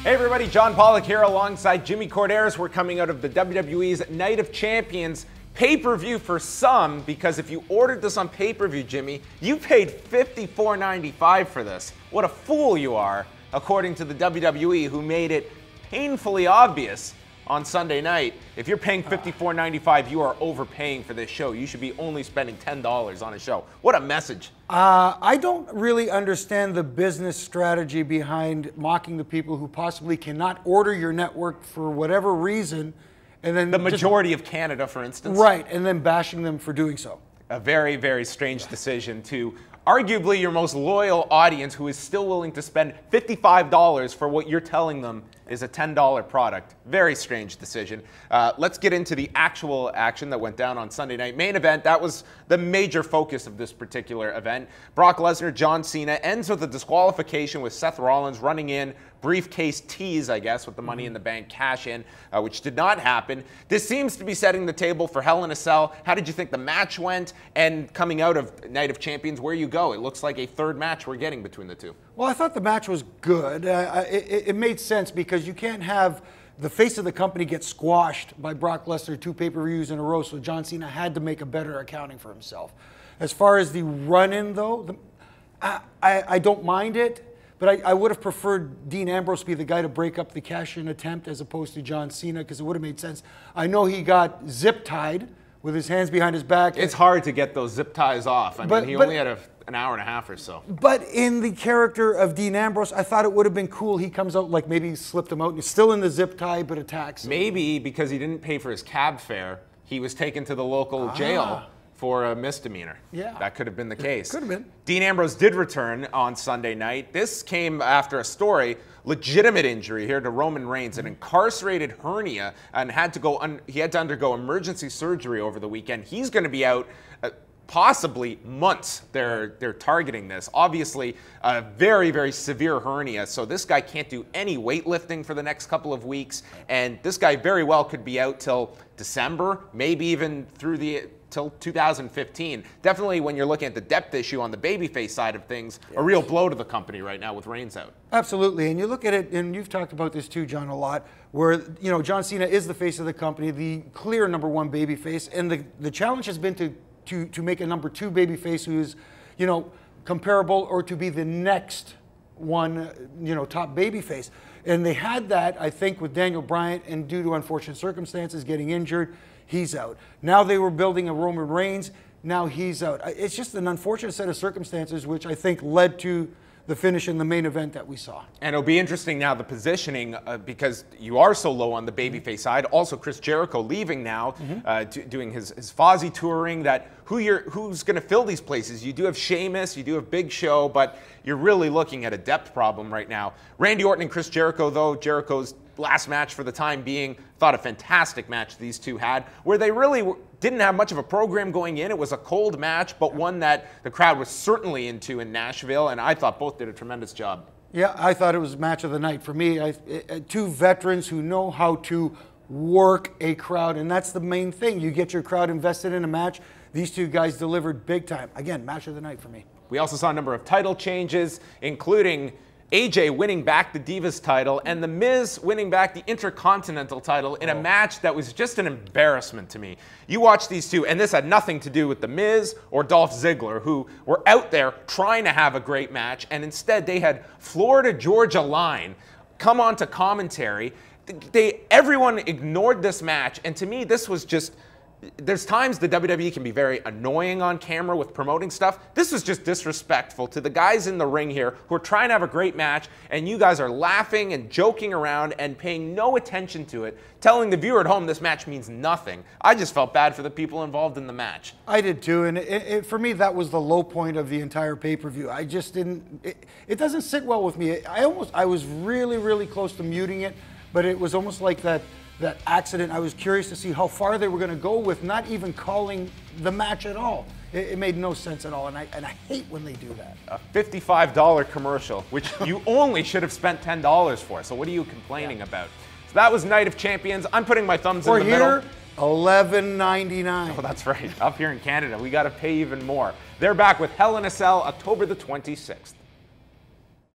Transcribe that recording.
Hey everybody, John Pollock here alongside Jimmy Corderas. We're coming out of the WWE's Night of Champions pay-per-view for some, because if you ordered this on pay-per-view, Jimmy, you paid $54.95 for this. What a fool you are, according to the WWE, who made it painfully obvious on Sunday night. If you're paying $54.95, you are overpaying for this show. You should be only spending $10 on a show. What a message. I don't really understand the business strategy behind mocking the people who possibly cannot order your network for whatever reason, and then the majority of Canada, for instance. Right, and then bashing them for doing so. A very, very strange decision to arguably your most loyal audience, who is still willing to spend $55 for what you're telling them is a $10 product. Very strange decision. Let's get into the actual action that went down on Sunday night. Main event, that was the major focus of this particular event. Brock Lesnar, John Cena ends with a disqualification with Seth Rollins running in, briefcase tease, I guess, with the Money in the Bank cash in, which did not happen. This seems to be setting the table for Hell in a Cell. How did you think the match went? And coming out of Night of Champions, where you go? It looks like a third match we're getting between the two. Well, I thought the match was good. It made sense because you can't have the face of the company get squashed by Brock Lesnar 2 pay-per-views in a row, so John Cena had to make a better accounting for himself. As far as the run-in, though, I don't mind it. But I would have preferred Dean Ambrose be the guy to break up the cash-in attempt as opposed to John Cena, because it would have made sense. I know he got zip-tied with his hands behind his back. It's hard to get those zip ties off. I mean, he only had an hour and a half or so. But in the character of Dean Ambrose, I thought it would have been cool. He comes out, like maybe he slipped him out, and he's still in the zip tie, but attacks him. Maybe because he didn't pay for his cab fare, he was taken to the local jail for a misdemeanor. Yeah. That could have been the case. Could have been. Dean Ambrose did return on Sunday night. This came after a story, legitimate injury here to Roman Reigns, an incarcerated hernia, and he had to undergo emergency surgery over the weekend. He's going to be out possibly months. They're targeting this. Obviously, a very, very severe hernia, so this guy can't do any weightlifting for the next couple of weeks, and this guy very well could be out till December, maybe even till 2015. Definitely, when you're looking at the depth issue on the babyface side of things, a real blow to the company right now with Reigns out. Absolutely, and you look at it, and you've talked about this too, John, a lot, where John Cena is the face of the company, the clear #1 babyface, and the challenge has been to make a #2 babyface who is, comparable or to be the next one, top babyface. And they had that, I think, with Daniel Bryan, and due to unfortunate circumstances, getting injured, he's out. Now they were building a Roman Reigns, now he's out. It's just an unfortunate set of circumstances, which I think led to the finish in the main event that we saw. And it'll be interesting now, the positioning, because you are so low on the babyface side. Also, Chris Jericho leaving now, doing his Fozzy touring. Who's going to fill these places? You do have Sheamus, you do have Big Show, but you're really looking at a depth problem right now. Randy Orton and Chris Jericho, though, Jericho's last match for the time being, thought a fantastic match these two had, where they really didn't have much of a program going in. It was a cold match, but one that the crowd was certainly into in Nashville, and I thought both did a tremendous job. Yeah, I thought it was match of the night for me. Two veterans who know how to work a crowd, and that's the main thing. You get your crowd invested in a match. These two guys delivered big time. Again, match of the night for me. We also saw a number of title changes, including AJ winning back the Divas title and The Miz winning back the Intercontinental title in a match that was just an embarrassment to me. You watch these two, and this had nothing to do with The Miz or Dolph Ziggler, who were out there trying to have a great match, and instead they had Florida Georgia Line come on to commentary. Everyone ignored this match, and to me this was just... There's times the WWE can be very annoying on camera with promoting stuff. This was just disrespectful to the guys in the ring here who are trying to have a great match, and you guys are laughing and joking around and paying no attention to it, telling the viewer at home this match means nothing. I just felt bad for the people involved in the match. I did too, and for me that was the low point of the entire pay-per-view. I just didn't, it doesn't sit well with me. I was really, really close to muting it, but it was almost like that accident. I was curious to see how far they were going to go with not even calling the match at all. It made no sense at all, and I hate when they do that. A $55 commercial, which you only should have spent $10 for, so what are you complaining about? So that was Night of Champions. I'm putting my thumbs in the middle. $11.99. Oh, that's right. Up here in Canada, we got to pay even more. They're back with Hell in a Cell, October the 26th.